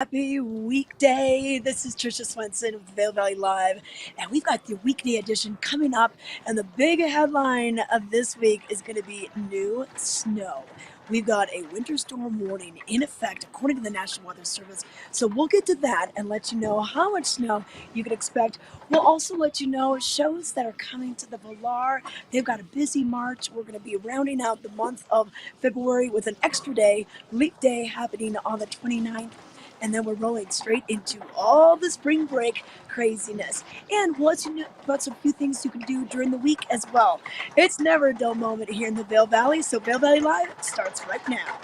Happy weekday. This is Trisha Swenson with Vail Valley Live, and we've got the weekday edition coming up. And the big headline of this week is going to be new snow. We've got a winter storm warning in effect according to the National Weather Service. So we'll get to that and let you know how much snow you can expect. We'll also let you know shows that are coming to the Valar. They've got a busy March. We're going to be rounding out the month of February with an extra day, leap day, happening on the 29th. And then we're rolling straight into all the spring break craziness. And we'll let you know about some few things you can do during the week as well. It's never a dull moment here in the Vail Valley, so Vail Valley Live starts right now.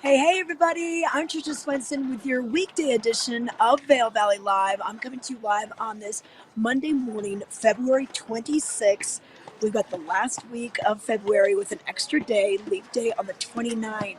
Hey everybody, I'm Trisha Swenson with your weekday edition of Vail Valley Live. I'm coming to you live on this Monday morning, February 26th. We've got the last week of February with an extra day, leap day on the 29th.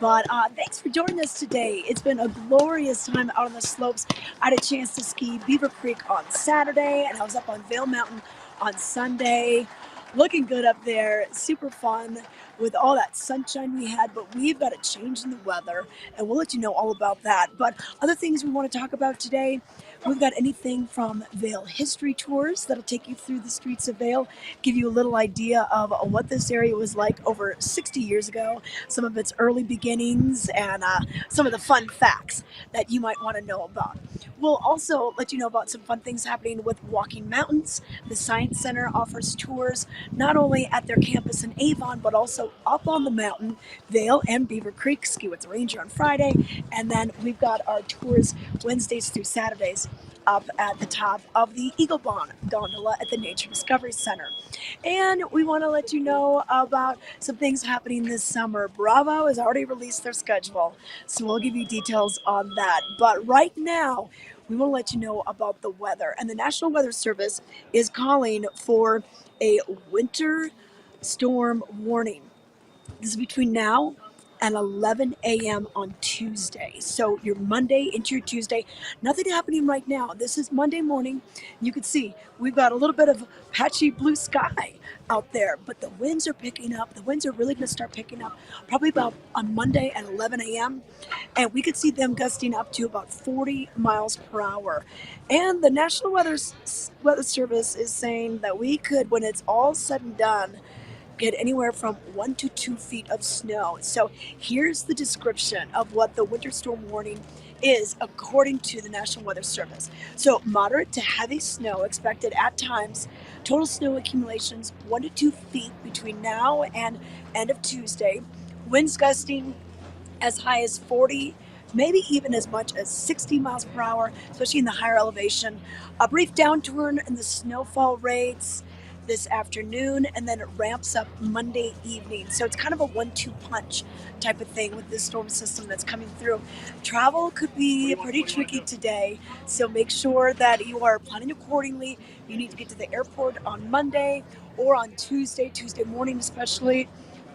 But thanks for joining us today. It's been a glorious time out on the slopes. I had a chance to ski Beaver Creek on Saturday, and I was up on Vail Mountain on Sunday. Looking good up there, super fun with all that sunshine we had, but we've got a change in the weather, and we'll let you know all about that. But other things we want to talk about today, we've got anything from Vail history tours that'll take you through the streets of Vail, give you a little idea of what this area was like over 60 years ago, some of its early beginnings, and some of the fun facts that you might want to know about. We'll also let you know about some fun things happening with Walking Mountains. The Science Center offers tours not only at their campus in Avon, but also up on the mountain, Vail and Beaver Creek. Ski with the Ranger on Friday. And then we've got our tours Wednesdays through Saturdays up at the top of the Eagle Bond gondola at the Nature Discovery Center. And we want to let you know about some things happening this summer. Bravo has already released their schedule, so we'll give you details on that. But right now, we want to let you know about the weather. And the National Weather Service is calling for a winter storm warning. This is between now and 11 a.m. on Tuesday. So your Monday into your Tuesday, nothing happening right now. This is Monday morning. You can see we've got a little bit of patchy blue sky out there, but the winds are picking up. The winds are really going to start picking up probably about on Monday at 11 a.m. And we could see them gusting up to about 40 miles per hour. And the National Weather Service is saying that we could, when it's all said and done, get anywhere from 1 to 2 feet of snow. So here's the description of what the winter storm warning is according to the National Weather Service. So moderate to heavy snow expected at times. Total snow accumulations 1 to 2 feet between now and end of Tuesday. Winds gusting as high as 40, maybe even as much as 60 miles per hour, especially in the higher elevation. A brief downturn in the snowfall rates this afternoon, and then it ramps up Monday evening. So it's kind of a 1-2 punch type of thing with this storm system that's coming through. Travel could be pretty tricky today, so make sure that you are planning accordingly. You need to get to the airport on Monday or on Tuesday morning especially.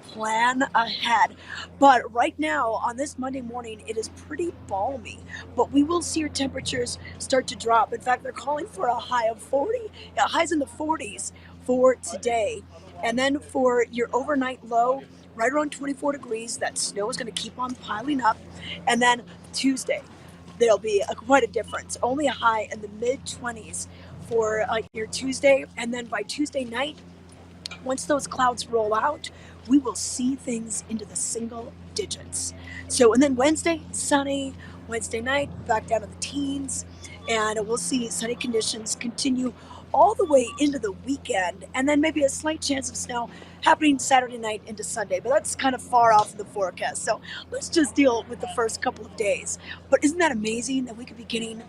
Plan ahead. But right now, on this Monday morning, it is pretty balmy, but we will see your temperatures start to drop. In fact, they're calling for a high of 40, highs in the 40s for today. And then for your overnight low, right around 24 degrees, that snow is going to keep on piling up. And then Tuesday, there'll be quite a difference. Only a high in the mid 20s for your Tuesday. And then by Tuesday night, once those clouds roll out, we will see things into the single digits. So, and then Wednesday, sunny. Wednesday night, back down to the teens. And we'll see sunny conditions continue all the way into the weekend. And then maybe a slight chance of snow happening Saturday night into Sunday. But that's kind of far off in the forecast. So let's just deal with the first couple of days. But isn't that amazing that we could be getting,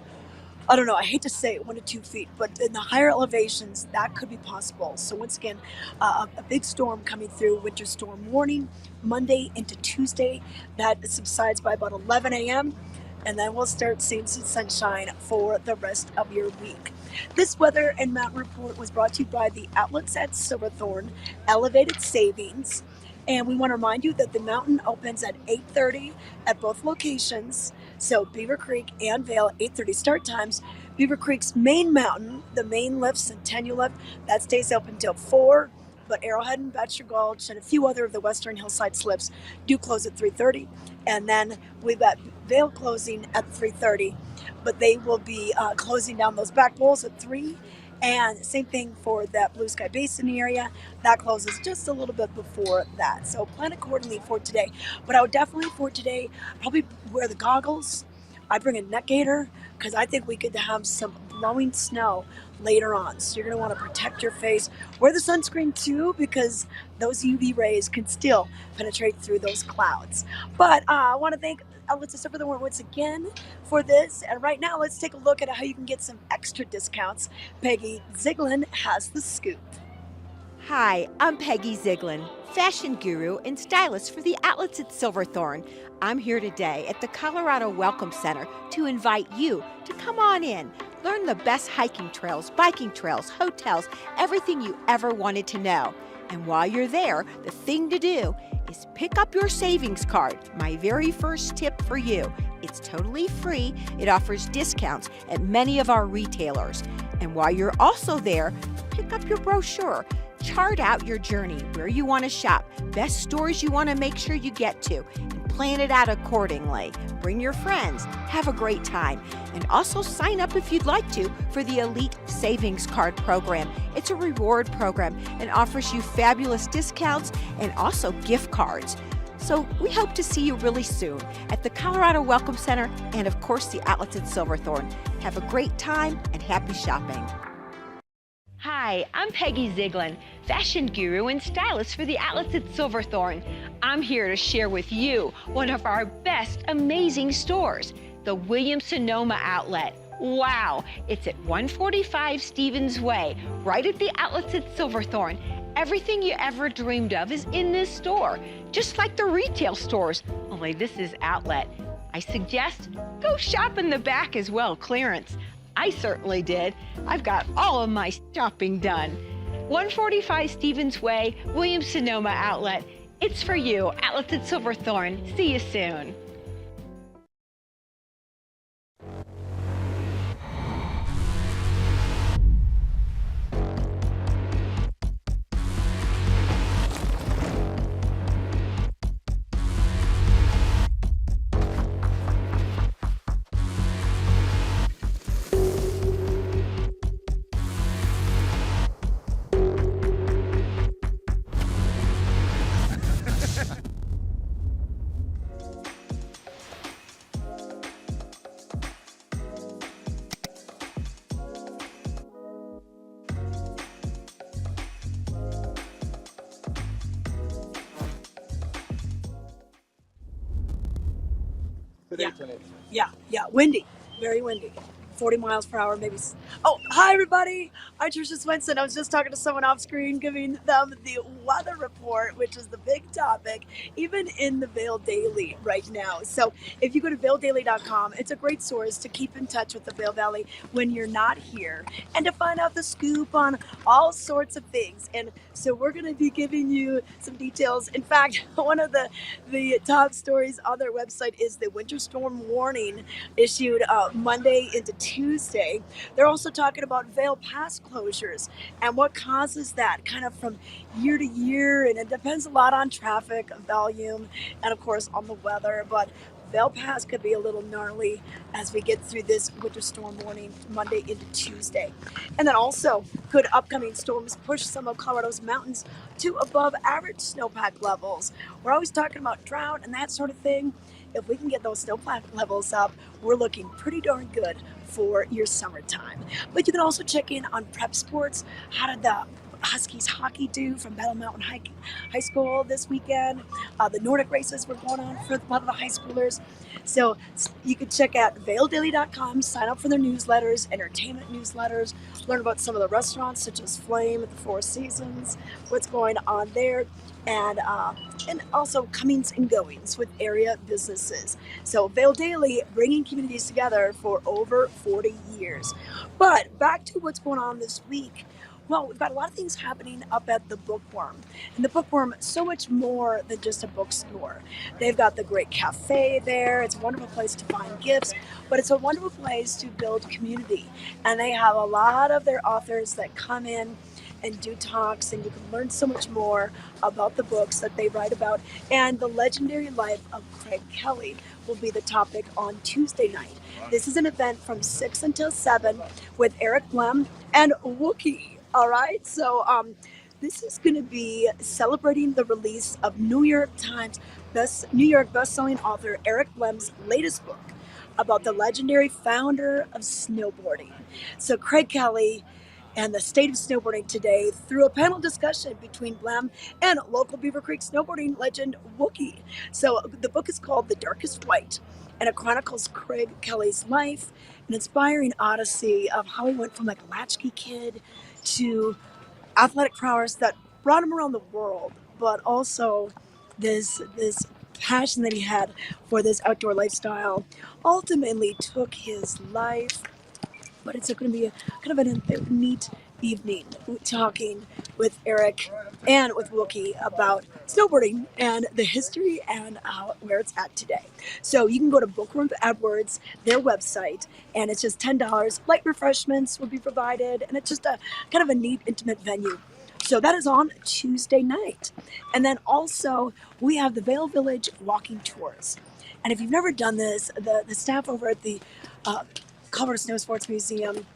I don't know, I hate to say it, 1 to 2 feet, but in the higher elevations, that could be possible. So once again, a big storm coming through, winter storm warning, Monday into Tuesday. That subsides by about 11 a.m. and then we'll start seeing some sunshine for the rest of your week. This weather and mountain report was brought to you by the outlets at Silverthorne, Elevated Savings. And we want to remind you that the mountain opens at 8:30 at both locations. So Beaver Creek and Vail, 8:30 start times. Beaver Creek's main mountain, the main lift, Centennial Lift, that stays open until 4. But Arrowhead and Bachelor Gulch and a few other of the western hillside slips do close at 3:30. And then we've got Vail closing at 3:30, but they will be closing down those back bowls at 3. And same thing for that Blue Sky Basin area. That closes just a little bit before that. So plan accordingly for today. But I would definitely for today probably wear the goggles. I bring a neck gaiter because I think we could have some blowing snow later on. So you're going to want to protect your face. Wear the sunscreen too because those UV rays can still penetrate through those clouds. But I want to thank Outlets of Silverthorne once again for this. And right now, let's take a look at how you can get some extra discounts. Peggy Ziegler has the scoop. Hi, I'm Peggy Ziegler, fashion guru and stylist for the Outlets at Silverthorne. I'm here today at the Colorado Welcome Center to invite you to come on in, learn the best hiking trails, biking trails, hotels, everything you ever wanted to know. And while you're there, the thing to do is pick up your savings card, my very first tip for you. It's totally free. It offers discounts at many of our retailers. And while you're also there, pick up your brochure. Chart out your journey, where you want to shop, best stores you want to make sure you get to, and plan it out accordingly. Bring your friends, have a great time, and also sign up if you'd like to for the Elite Savings Card program. It's a reward program and offers you fabulous discounts and also gift cards. So we hope to see you really soon at the Colorado Welcome Center and of course the Outlets at Silverthorne. Have a great time and happy shopping. Hi, I'm Peggy Ziegler, fashion guru and stylist for the Outlets at Silverthorne. I'm here to share with you one of our best amazing stores, the Williams-Sonoma Outlet. Wow, it's at 145 Stevens Way, right at the Outlets at Silverthorne. Everything you ever dreamed of is in this store, just like the retail stores, only this is outlet. I suggest go shop in the back as well, clearance. I certainly did. I've got all of my shopping done. 145 Stevens Way, Williams-Sonoma Outlet. It's for you, Outlets at Silverthorne. See you soon. Yeah, windy, very windy. 40 miles per hour, maybe. Oh, hi everybody. I'm Trisha Swenson. I was just talking to someone off screen, giving them the weather report, which is the big topic, even in the Vail Daily right now. So if you go to vaildaily.com, it's a great source to keep in touch with the Vail Valley when you're not here and to find out the scoop on all sorts of things. And so we're going to be giving you some details. In fact, one of the top stories on their website is the winter storm warning issued Monday into Tuesday. They're also talking about Vail Pass closures and what causes that kind of from year to year, and it depends a lot on traffic volume and of course on the weather, but Vail Pass could be a little gnarly as we get through this winter storm warning Monday into Tuesday. And then also, could upcoming storms push some of Colorado's mountains to above average snowpack levels? We're always talking about drought and that sort of thing. If we can get those snowpack levels up, we're looking pretty darn good for your summertime. But you can also check in on prep sports. How did the Huskies hockey do from Battle Mountain High School this weekend? The Nordic races were going on for a lot of the high schoolers. So you can check out vaildaily.com, sign up for their newsletters, entertainment newsletters, learn about some of the restaurants such as Flame at the Four Seasons, what's going on there, and also comings and goings with area businesses. So Vail Daily, bringing communities together for over 40 years. But back to what's going on this week. Well, we've got a lot of things happening up at the Bookworm. And the Bookworm, so much more than just a bookstore. They've got the great cafe there. It's a wonderful place to find gifts, but it's a wonderful place to build community. And they have a lot of their authors that come in and do talks, and you can learn so much more about the books that they write about. And the legendary life of Craig Kelly will be the topic on Tuesday night. This is an event from 6 until 7 with Eric Blem and Wookie. All right, so this is going to be celebrating the release of New York best-selling author Eric Blem's latest book about the legendary founder of snowboarding. So Craig Kelly and the state of snowboarding today through a panel discussion between Blem and local Beaver Creek snowboarding legend Wookie. So the book is called The Darkest White, and it chronicles Craig Kelly's life, an inspiring odyssey of how he went from like a latchkey kid to athletic prowess that brought him around the world, but also this passion that he had for this outdoor lifestyle ultimately took his life. But it's going to be kind of a neat evening talking with Eric and with Wookie about snowboarding and the history and where it's at today. So you can go to Bookworm Edwards, their website, and it's just $10. Light refreshments will be provided, and it's just a kind of a neat, intimate venue. So that is on Tuesday night. And then also we have the Vail Village walking tours. And if you've never done this, the staff over at the Colorado Snow Sports Museum,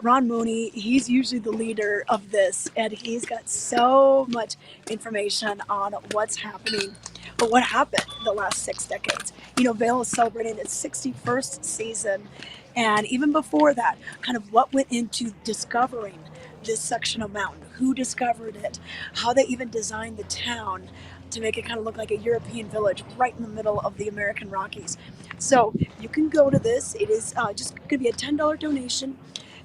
Ron Mooney, he's usually the leader of this, and he's got so much information on what's happening, but what happened the last 6 decades. You know, Vail is celebrating its 61st season, and even before that, kind of what went into discovering this section of mountain, who discovered it, how they even designed the town to make it kind of look like a European village right in the middle of the American Rockies. So you can go to this. It is just going to be a $10 donation,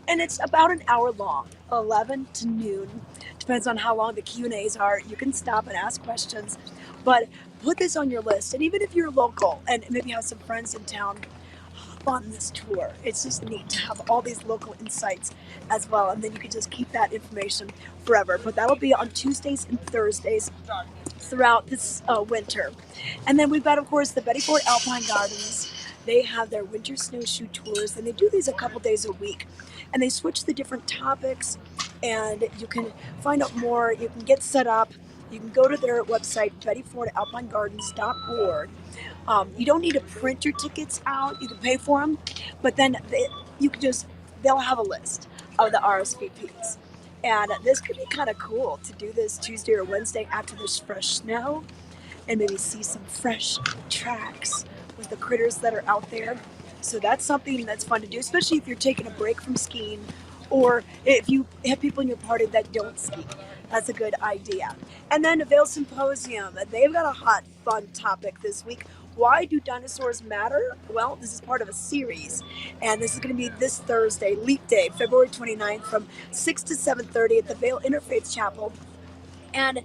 and it's about an hour long, 11 to noon. Depends on how long the Q&As are. You can stop and ask questions, but put this on your list. And even if you're local and maybe have some friends in town, hop on this tour. It's just neat to have all these local insights as well, and then you can just keep that information forever. But that'll be on Tuesdays and Thursdays throughout this winter. And then we've got, of course, the Betty Ford Alpine Gardens. They have their winter snowshoe tours, and they do these a couple days a week. And they switch the different topics, and you can find out more. You can get set up. You can go to their website, bettyfordalpinegardens.org. You don't need to print your tickets out. You can pay for them, but then they'll have a list of the RSVPs. And this could be kind of cool to do this Tuesday or Wednesday after this fresh snow, and maybe see some fresh tracks with the critters that are out there. So that's something that's fun to do, especially if you're taking a break from skiing, or if you have people in your party that don't ski. That's a good idea. And then the Vail Symposium. They've got a hot, fun topic this week. Why do dinosaurs matter? Well, this is part of a series, and this is going to be this Thursday, Leap Day, February 29th, from 6 to 7:30 at the Vail Interfaith Chapel. And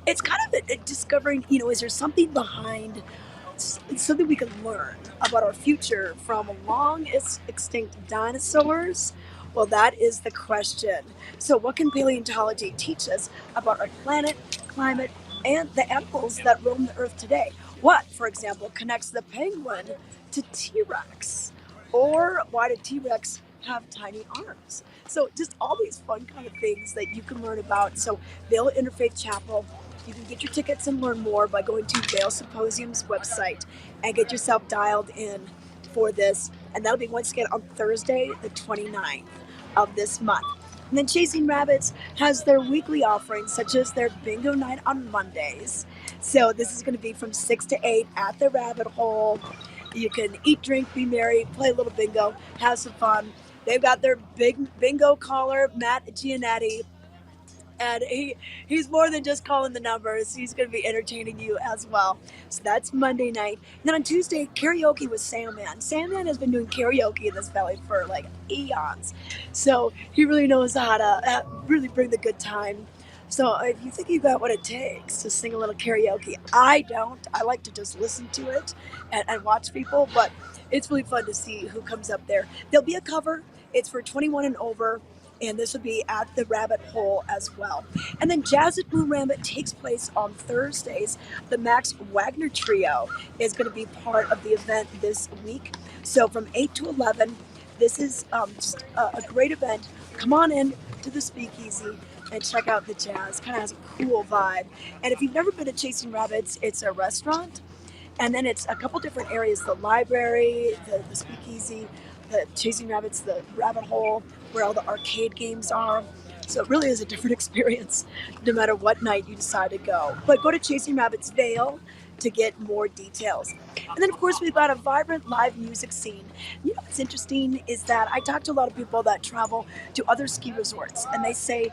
it's kind of discovering, is there something behind, something we can learn about our future from long extinct dinosaurs? Well, that is the question. So what can paleontology teach us about our planet, climate, and the animals that roam the earth today? What, for example, connects the penguin to T-Rex? Or why did T-Rex have tiny arms? So just all these fun kind of things that you can learn about. So Vail Interfaith Chapel, you can get your tickets and learn more by going to Vail Symposium's website and get yourself dialed in for this. And that'll be once again on Thursday, the 29th of this month. And then Chasing Rabbits has their weekly offerings, such as their bingo night on Mondays. So this is going to be from 6 to 8 at the Rabbit Hole. You can eat, drink, be merry, play a little bingo, have some fun. They've got their big bingo caller, Matt Giannetti, And he's more than just calling the numbers. He's going to be entertaining you as well. So that's Monday night. And then on Tuesday, karaoke with Sandman. Sandman has been doing karaoke in this valley for like eons. So he really knows how to really bring the good time. So if you think you got what it takes to sing a little karaoke, I don't. I like to just listen to it and watch people, but it's really fun to see who comes up there. There'll be a cover. It's for 21 and over, and this will be at the Rabbit Hole as well. And then Jazz at Blue Rabbit takes place on Thursdays. The Max Wagner Trio is going to be part of the event this week. So from 8 to 11, this is just a great event. Come on in to the Speakeasy and check out the jazz. Kind of has a cool vibe. And if you've never been to Chasing Rabbits, it's a restaurant. And then it's a couple different areas, the library, the Speakeasy, the Chasing Rabbits, the Rabbit Hole, where all the arcade games are. So it really is a different experience no matter what night you decide to go. But go to Chasing Rabbits Vail to get more details. And then, of course, we've got a vibrant live music scene. You know what's interesting is that I talk to a lot of people that travel to other ski resorts, and they say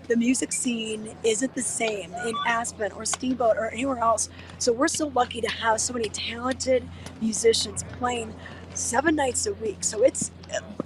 the music scene isn't the same in Aspen or Steamboat or anywhere else. So we're so lucky to have so many talented musicians playing 7 nights a week. So it's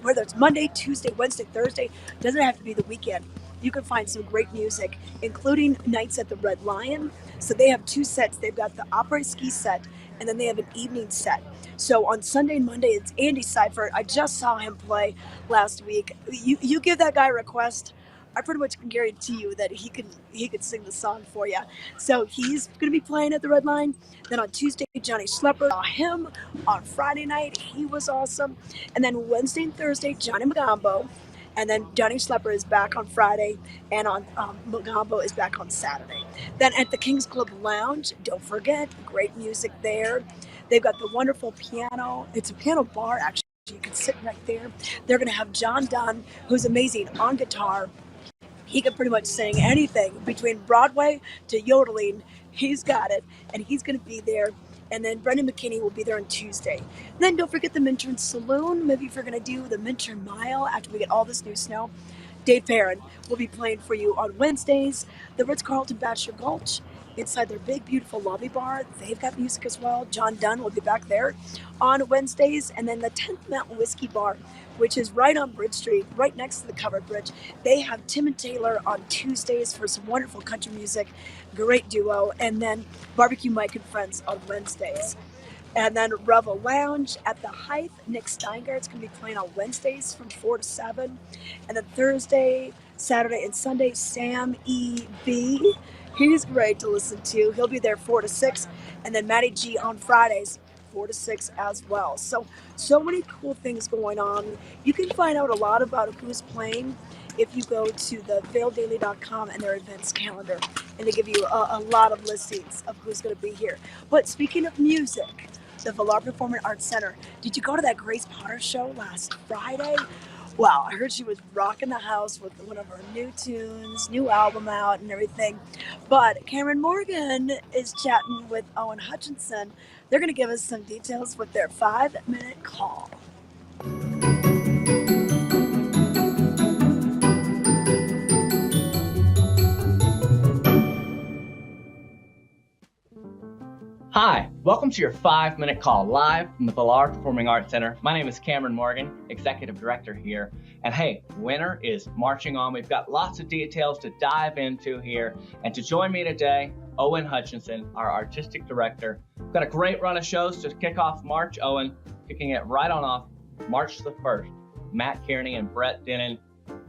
whether it's Monday, Tuesday, Wednesday, Thursday, doesn't have to be the weekend. You can find some great music, including nights at the Red Lion. So they have 2 sets. They've got the Après ski set, and then they have an evening set. So on Sunday and Monday, it's Andy Seifert. I just saw him play last week. You give that guy a request, I pretty much can guarantee you that he could sing the song for you. So he's going to be playing at the Red Line. Then on Tuesday, Johnny Schlepper, saw him on Friday night. He was awesome. And then Wednesday and Thursday, Johnny Magambo. And then Johnny Schlepper is back on Friday, and on Magambo is back on Saturday. Then at the Kings Club Lounge, don't forget, great music there. They've got the wonderful piano. It's a piano bar, actually. You can sit right there. They're going to have John Dunn, who's amazing on guitar. He can pretty much sing anything between Broadway to yodeling. He's got it, and he's going to be there. And then Brendan McKinney will be there on Tuesday. And then don't forget the Minturn Saloon. Maybe if you're going to do the Minturn Mile after we get all this new snow, Dave Perrin will be playing for you on Wednesdays. The Ritz-Carlton Bachelor Gulch, inside their big, beautiful lobby bar, they've got music as well. John Dunn will be back there on Wednesdays. And then the 10th Mountain Whiskey Bar, which is right on Bridge Street, right next to the covered bridge. They have Tim and Taylor on Tuesdays for some wonderful country music, great duo, and then Barbecue Mike and Friends on Wednesdays. And then Revel Lounge at the Hythe, Nick Steingart's going to be playing on Wednesdays from 4 to 7. And then Thursday, Saturday, and Sunday, Sam E.B. He's great to listen to. He'll be there 4 to 6. And then Matty G on Fridays, 4 to 6 as well. So many cool things going on. You can find out a lot about who's playing if you go to the vaildaily.com and their events calendar, and they give you a lot of listings of who's going to be here. But speaking of music, the Villar Performing Arts Center, did you go to that Grace Potter show last Friday? Wow, I heard she was rocking the house with one of her new tunes, new album out and everything. But Cameron Morgan is chatting with Owen Hutchinson. They're going to give us some details with their 5-minute call. Hi, welcome to your 5-minute call live from the Villar Performing Arts Center. My name is Cameron Morgan, Executive Director here. And hey, winter is marching on. We've got lots of details to dive into here. And to join me today, Owen Hutchinson, our Artistic Director. We've got a great run of shows to kick off March. Owen, kicking it right on off March the 1st. Matt Kearney and Brett Dennen.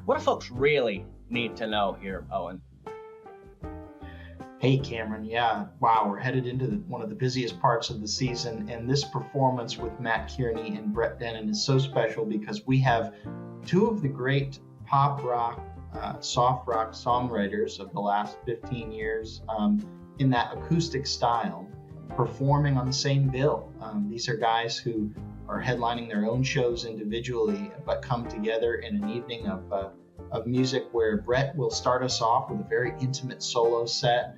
What do folks really need to know here, Owen? Hey Cameron, yeah, wow, we're headed into one of the busiest parts of the season, and this performance with Matt Kearney and Brett Dennen is so special because we have 2 of the great pop rock, soft rock songwriters of the last 15 years in that acoustic style performing on the same bill. These are guys who are headlining their own shows individually, but come together in an evening of music where Brett will start us off with a very intimate solo set,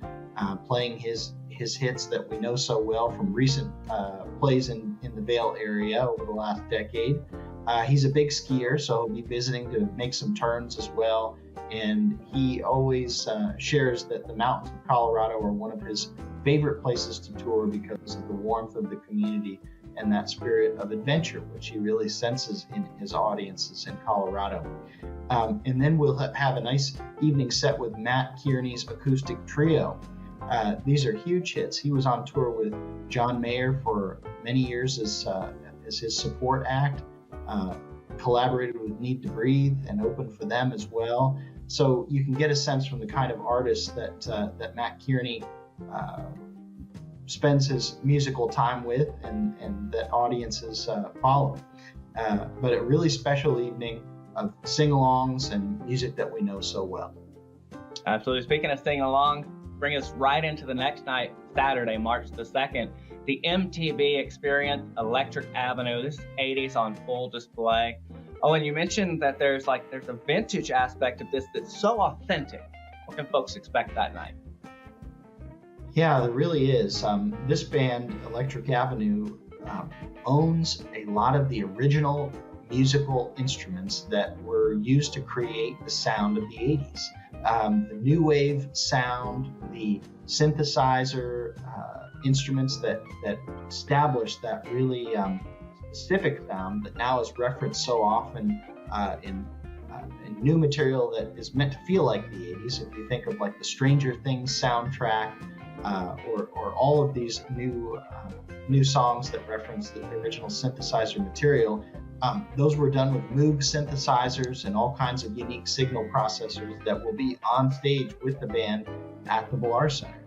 playing his hits that we know so well from recent plays in the Vail area over the last decade. He's a big skier, so he'll be visiting to make some turns as well. And he always shares that the mountains of Colorado are one of his favorite places to tour because of the warmth of the community and that spirit of adventure, which he really senses in his audiences in Colorado. And then we'll have a nice evening set with Matt Kearney's acoustic trio. These are huge hits. He was on tour with John Mayer for many years as his support act, collaborated with Need to Breathe and opened for them as well. So you can get a sense from the kind of artist that Matt Kearney spends his musical time with and that audiences follow. But a really special evening of sing-alongs and music that we know so well. Absolutely. Speaking of singing along, bring us right into the next night, Saturday, March the 2nd. The MTV Experience, Electric Avenue. This is 80s on full display. Oh, and you mentioned that there's a vintage aspect of this that's so authentic. What can folks expect that night? Yeah, there really is. This band, Electric Avenue, owns a lot of the original musical instruments that were used to create the sound of the 80s. The new wave sound, the synthesizer instruments that established that really specific sound that now is referenced so often in new material that is meant to feel like the 80s. If you think of like the Stranger Things soundtrack, or all of these new songs that reference the original synthesizer material, those were done with Moog synthesizers and all kinds of unique signal processors that will be on stage with the band at the Villar Center.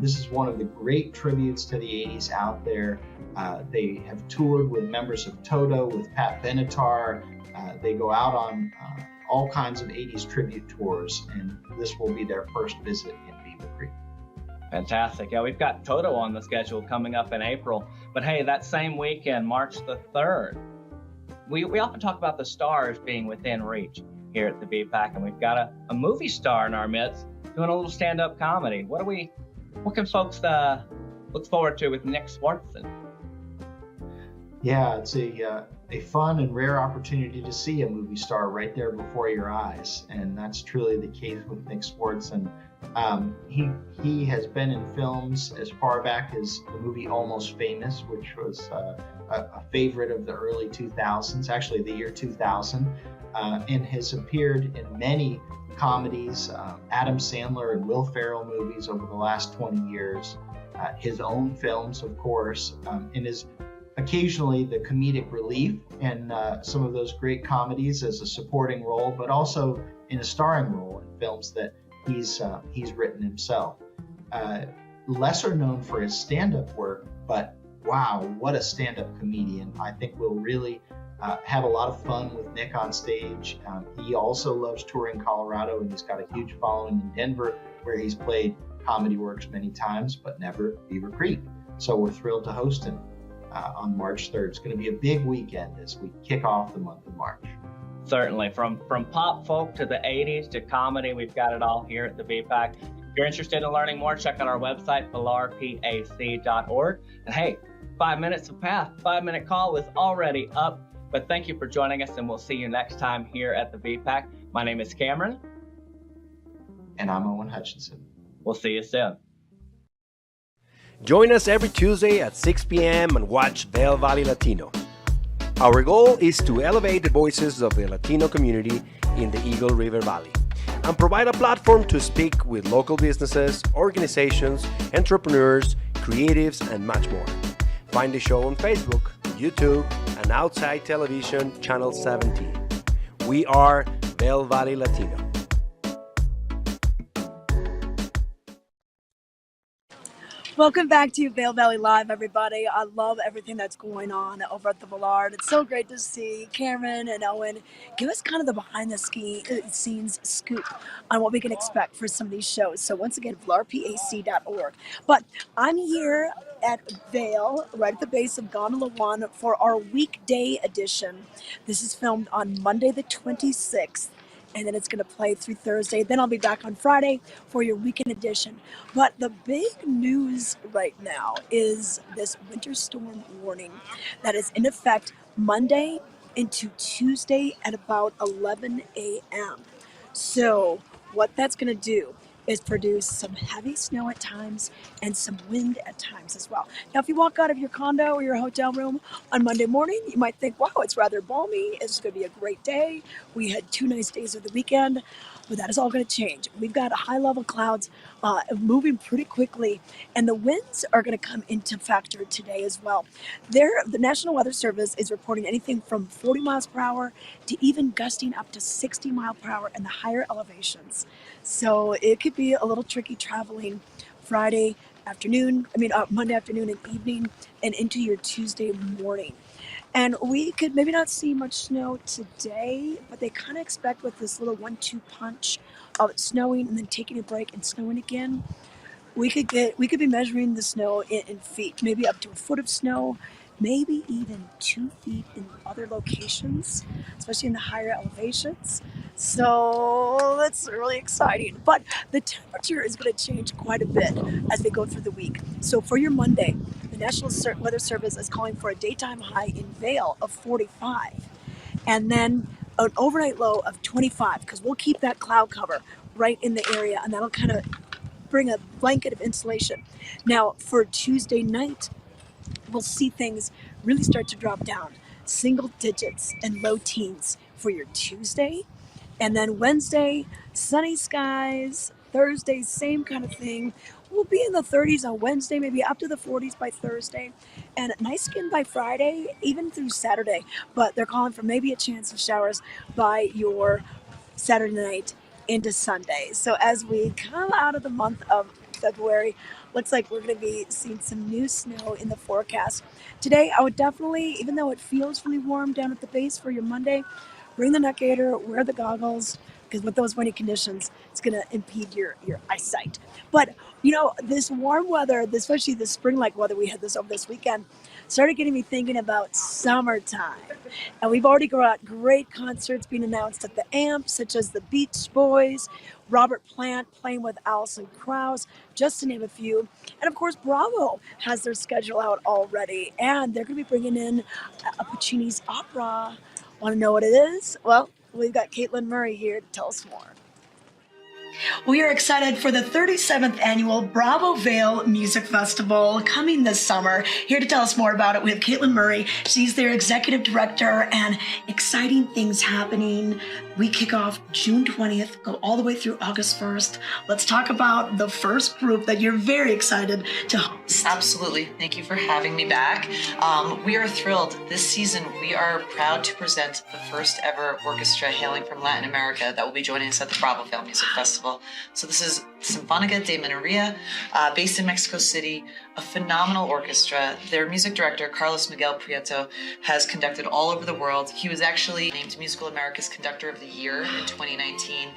This is one of the great tributes to the 80s out there. They have toured with members of Toto, with Pat Benatar. They go out on all kinds of 80s tribute tours, and this will be their first visit in Beaver Creek. Fantastic. Yeah, we've got Toto on the schedule coming up in April. But hey, that same weekend, March the 3rd, we often talk about the stars being within reach here at the VPAC, and we've got a movie star in our midst doing a little stand-up comedy. What can folks look forward to with Nick Swartzen? Yeah, it's a fun and rare opportunity to see a movie star right there before your eyes, and that's truly the case with Nick Swartzen. He has been in films as far back as the movie Almost Famous, which was a favorite of the early 2000s, actually the year 2000, and has appeared in many comedies, Adam Sandler and Will Ferrell movies over the last 20 years, his own films, of course, and is occasionally the comedic relief in some of those great comedies as a supporting role, but also in a starring role in films that he's written himself. Lesser known for his stand-up work, but wow, what a stand-up comedian. I think we'll really have a lot of fun with Nick on stage. He also loves touring Colorado, and he's got a huge following in Denver, where he's played Comedy Works many times, but never Beaver Creek. So we're thrilled to host him on March 3rd. It's going to be a big weekend as we kick off the month of March. Certainly. From pop folk to the 80s to comedy, we've got it all here at the VPAC. If you're interested in learning more, check out our website, villarpac.org. And hey, 5 minutes of path, 5-minute call is already up. But thank you for joining us, and we'll see you next time here at the VPAC. My name is Cameron. And I'm Owen Hutchinson. We'll see you soon. Join us every Tuesday at 6 p.m. and watch Vail Valley Latino. Our goal is to elevate the voices of the Latino community in the Eagle River Valley and provide a platform to speak with local businesses, organizations, entrepreneurs, creatives, and much more. Find the show on Facebook, YouTube, and Outside Television Channel 17. We are Vail Valley Latino. Welcome back to Vail Valley Live, everybody. I love everything that's going on over at the Villard. It's so great to see Cameron and Owen give us kind of the behind-the-scenes scoop on what we can expect for some of these shows. So once again, villarpac.org. But I'm here at Vail, right at the base of Gondola 1 for our weekday edition. This is filmed on Monday the 26th. And then it's going to play through Thursday. Then I'll be back on Friday for your weekend edition. But the big news right now is this winter storm warning that is in effect Monday into Tuesday at about 11 a.m. So what that's going to do is produce some heavy snow at times and some wind at times as well. Now, if you walk out of your condo or your hotel room on Monday morning, you might think, wow, it's rather balmy. It's going to be a great day. We had 2 nice days of the weekend, but that is all going to change. We've got high level clouds moving pretty quickly, and the winds are going to come into factor today as well. The National Weather Service is reporting anything from 40 miles per hour to even gusting up to 60 miles per hour in the higher elevations. So it could be a little tricky traveling Monday afternoon and evening and into your Tuesday morning. And we could maybe not see much snow today, but they kind of expect with this little 1-2 punch of it snowing and then taking a break and snowing again, we could be measuring the snow in feet, maybe up to a foot of snow, maybe even 2 feet in other locations, especially in the higher elevations. So that's really exciting. But the temperature is going to change quite a bit as we go through the week. So for your Monday, the National Weather Service is calling for a daytime high in Vail of 45, and then an overnight low of 25, because we'll keep that cloud cover right in the area, and that'll kind of bring a blanket of insulation. Now, for Tuesday night, we'll see things really start to drop down, single digits and low teens for your Tuesday. And then Wednesday, sunny skies. Thursday, same kind of thing. We'll be in the 30s on Wednesday, maybe up to the 40s by Thursday. And nice skin by Friday, even through Saturday. But they're calling for maybe a chance of showers by your Saturday night into Sunday. So as we come out of the month of February, looks like we're going to be seeing some new snow in the forecast. Today, I would definitely, even though it feels really warm down at the base for your Monday, bring the neck gaiter, wear the goggles, because with those windy conditions, it's going to impede your eyesight. But, this warm weather, especially the spring-like weather we had over this weekend, started getting me thinking about summertime. And we've already got great concerts being announced at the AMP, such as the Beach Boys, Robert Plant playing with Alison Krauss, just to name a few. And of course, Bravo has their schedule out already, and they're going to be bringing in a Puccini's opera. Want to know what it is? Well, we've got Caitlin Murray here to tell us more. We are excited for the 37th annual Bravo Vail Music Festival coming this summer. Here to tell us more about it, we have Caitlin Murray. She's their executive director, and exciting things happening. We kick off June 20th, go all the way through August 1st. Let's talk about the first group that you're very excited to host. Absolutely. Thank you for having me back. We are thrilled. This season, we are proud to present the first ever orchestra hailing from Latin America that will be joining us at the Bravo Vail Music Festival. So this is Sinfónica de Minoría, based in Mexico City, a phenomenal orchestra. Their music director, Carlos Miguel Prieto, has conducted all over the world. He was actually named Musical America's Conductor of the Year in 2019.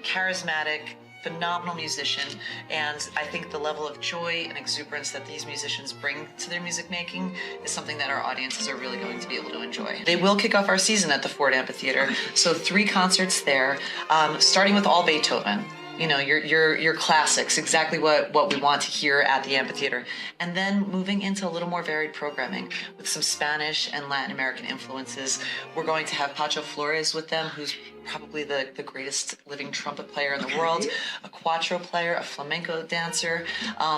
Charismatic, phenomenal musician, and I think the level of joy and exuberance that these musicians bring to their music making is something that our audiences are really going to be able to enjoy. They will kick off our season at the Ford Amphitheater, so 3 concerts there, starting with all Beethoven. Your classics, exactly what we want to hear at the amphitheater. And then moving into a little more varied programming with some Spanish and Latin American influences. We're going to have Pacho Flores with them, who's probably the greatest living trumpet player in the world, a cuatro player, a flamenco dancer.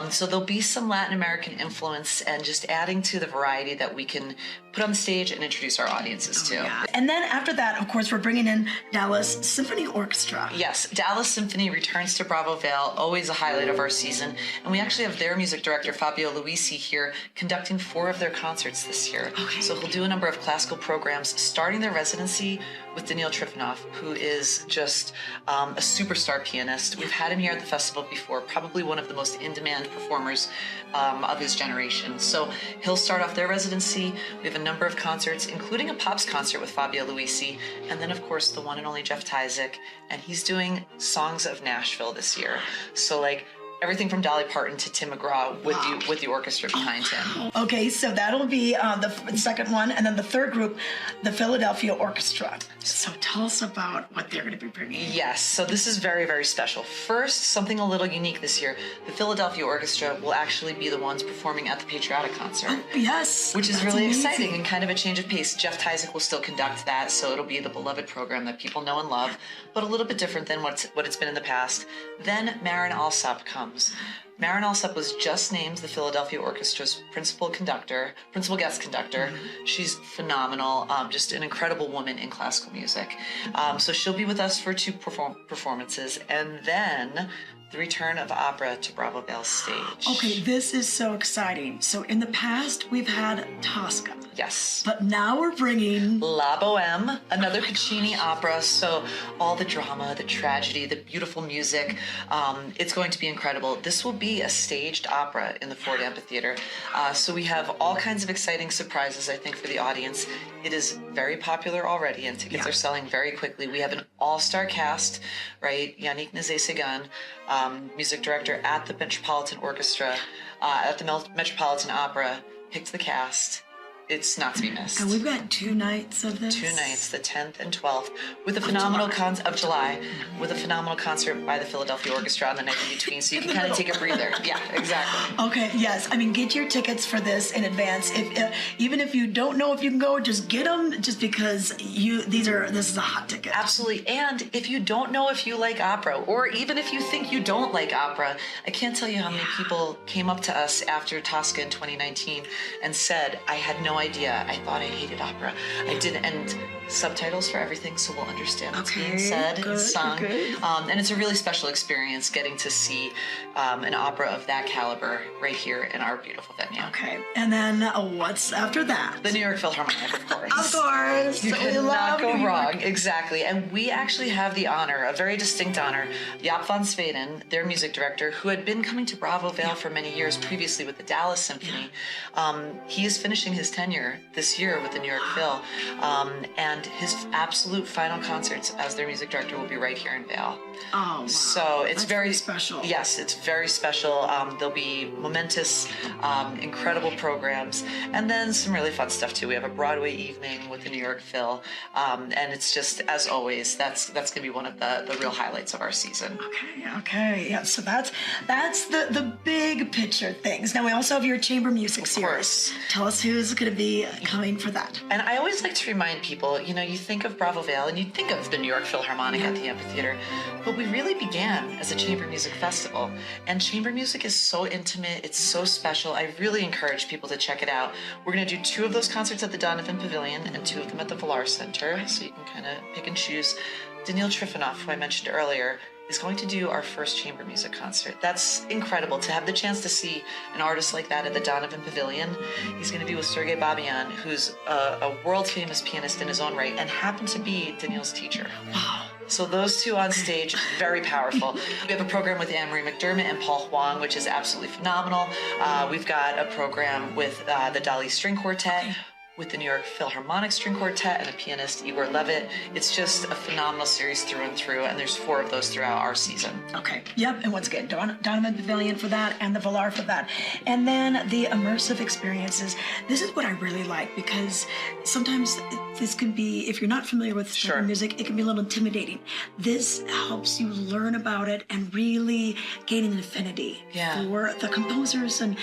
So there'll be some Latin American influence and just adding to the variety that we can put on the stage and introduce our audiences to. Yeah. And then after that, of course, we're bringing in Dallas Symphony Orchestra. Yes, Dallas Symphony returns to Bravo Vail, always a highlight of our season. And we actually have their music director, Fabio Luisi, here conducting 4 of their concerts this year. Okay. So he'll do a number of classical programs, starting their residency with Daniil Trifonov, who is just a superstar pianist. We've had him here at the festival before, probably one of the most in-demand performers of his generation. So he'll start off their residency. We have a number of concerts, including a Pops concert with Fabio Luisi, and then, of course, the one and only Jeff Tyzik, and he's doing Songs of Nashville this year. So, everything from Dolly Parton to Tim McGraw with the orchestra behind him. Okay, so that'll be the second one, and then the third group, the Philadelphia Orchestra. So tell us about what they're going to be bringing. Yes, so this is very, very special. First, something a little unique this year. The Philadelphia Orchestra will actually be the ones performing at the Patriotic Concert. Oh, yes. Which is That's really amazing. exciting and kind of a change of pace. Jeff Tyzik will still conduct that, so it'll be the beloved program that people know and love, but a little bit different than what it's been in the past. Then Marin Alsop comes. Marin Alsop was just named the Philadelphia Orchestra's principal guest conductor. She's phenomenal, just an incredible woman in classical music. So she'll be with us for 2 performances, and then the return of Après to Bravo Vale's stage. Okay, this is so exciting. So in the past, we've had Tosca. Yes. But now we're bringing La Boheme, another Puccini opera. So all the drama, the tragedy, the beautiful music, it's going to be incredible. This will be a staged opera in the Ford Amphitheater. So we have all kinds of exciting surprises, I think, for the audience. It is very popular already, and tickets are selling very quickly. We have an all-star cast, right? Yannick Nézet-Séguin, music director at the Metropolitan Orchestra, at the Metropolitan Opera, picked the cast. It's not to be missed. And we've got 2 nights of this. 2 nights, the 10th and 12th, with a phenomenal July, with a phenomenal concert by the Philadelphia Orchestra on the night in between, so you can kind of take a breather. Yeah, exactly. Okay, yes. I mean, get your tickets for this in advance. If even if you don't know if you can go, just get them. Just because this is a hot ticket. Absolutely. And if you don't know if you like opera, or even if you think you don't like opera, I can't tell you how many people came up to us after Tosca in 2019 and said, "I had no idea. I thought I hated opera. I didn't." And subtitles for everything, so we'll understand what's being said and sung. And it's a really special experience getting to see an opera of that caliber right here in our beautiful venue. Okay. And then what's after that? The New York Philharmonic, of course. Of course. You We could love not go New York. wrong. Exactly. And we actually have the honor, a very distinct honor, Jaap van Zweden, their music director, who had been coming to Bravo Vale for many years previously with the Dallas Symphony. He is finishing his tenure this year with the New York Phil. And his absolute final concerts as their music director will be right here in Vail. Oh, wow. So it's That's very special. Yes, it's very special. There'll be momentous, incredible programs, and then some really fun stuff too. We have a Broadway evening with the New York Phil, and it's just, as always, that's going to be one of the real highlights of our season. Okay. Yeah. So that's the big picture things. Now we also have your chamber music series. course. Tell us who's going to be coming for that. And I always like to remind people, you think of Bravo Vale and you think of the New York Philharmonic at the amphitheater, but we really began as a chamber music festival. And chamber music is so intimate, it's so special. I really encourage people to check it out. We're going to do 2 of those concerts at the Donovan Pavilion and 2 of them at the Valar Center, so you can kind of pick and choose. Daniil Trifonov, who I mentioned earlier, is going to do our first chamber music concert. That's incredible to have the chance to see an artist like that at the Donovan Pavilion. He's going to be with Sergei Babian, who's a world-famous pianist in his own right and happened to be Daniil's teacher. Wow. So those 2 on stage, very powerful. We have a program with Anne-Marie McDermott and Paul Huang, which is absolutely phenomenal. We've got a program with the Dali String Quartet, with the New York Philharmonic String Quartet and the pianist Igor Levitt. It's just a phenomenal series through and through, and there's 4 of those throughout our season. Okay. Yep. And once again, Donovan Pavilion for that and the Valar for that. And then the immersive experiences. This is what I really like, because sometimes this can be, if you're not familiar with Sure. music, it can be a little intimidating. This helps you learn about it and really gain an affinity for the composers and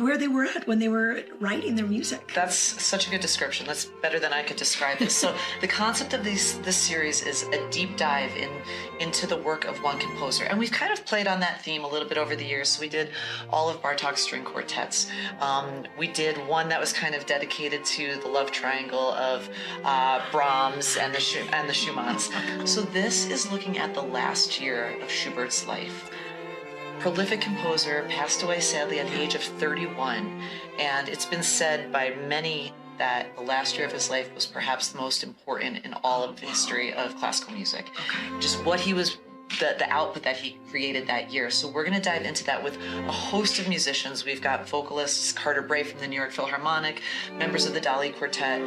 where they were at when they were writing their music. That's such a good description. That's better than I could describe it. So the concept of this series is a deep dive into the work of one composer. And we've kind of played on that theme a little bit over the years. So we did all of Bartók's string quartets. We did one that was kind of dedicated to the love triangle of Brahms and the Schumanns. So this is looking at the last year of Schubert's life. Prolific composer, passed away sadly at the age of 31, and it's been said by many that the last year of his life was perhaps the most important in all of the history of classical music. Just what he was, the output that he created that year. So we're going to dive into that with a host of musicians. We've got vocalists Carter Bray from the New York Philharmonic, members of the Dali Quartet,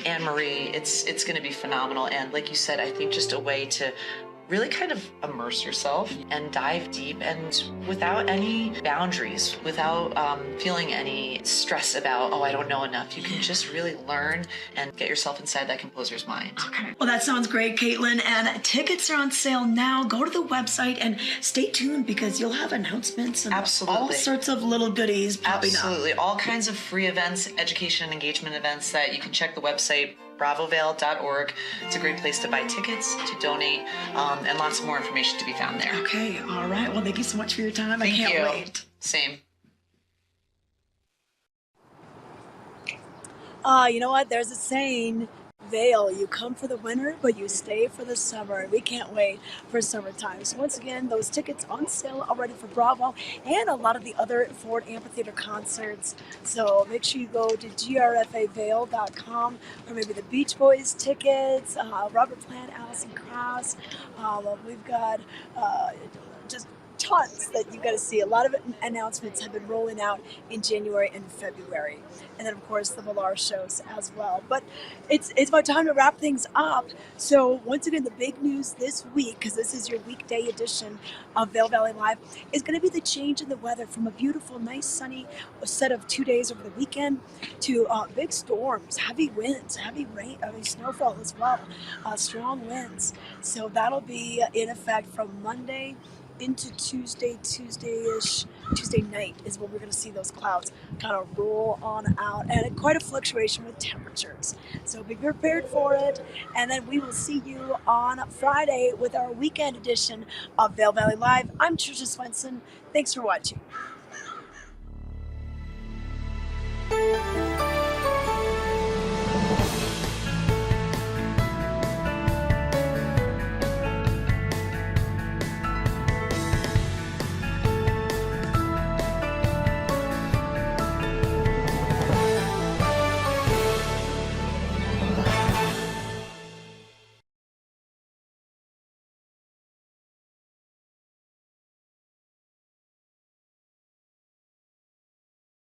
Anne-Marie. It's going to be phenomenal, and like you said, I think just a way to really kind of immerse yourself and dive deep, and without any boundaries, without feeling any stress about, oh, I don't know enough. You can just really learn and get yourself inside that composer's mind. Okay. Well, that sounds great, Caitlin. And tickets are on sale now. Go to the website and stay tuned because you'll have announcements and all sorts of little goodies popping up. Absolutely. All kinds of free events, education and engagement events that you can check the website, bravovail.org. It's a great place to buy tickets, to donate, and lots more information to be found there. Okay. All right. Well, thank you so much for your time. Thank I can't you. wait. Same. You know what? There's a saying, Vail, you come for the winter, but you stay for the summer. We can't wait for summertime. So once again, those tickets on sale already for Bravo and a lot of the other Ford Amphitheater concerts. So make sure you go to grfavail.com for maybe the Beach Boys tickets, Robert Plant, Alison Krauss. We've got just tons that you got to see. A lot of announcements have been rolling out in January and February, and then of course the Valar shows as well. But it's about time to wrap things up. So once again, the big news this week, because this is your weekday edition of Vail Valley Live, is going to be the change in the weather from a beautiful, nice, sunny set of 2 days over the weekend to big storms, heavy winds, heavy rain, heavy snowfall as well, strong winds. So that'll be in effect from Monday into Tuesday-ish, Tuesday night is when we're going to see those clouds kind of roll on out, and quite a fluctuation with temperatures. So be prepared for it, and then we will see you on Friday with our weekend edition of Vail Valley Live. I'm Trisha Swenson. Thanks for watching.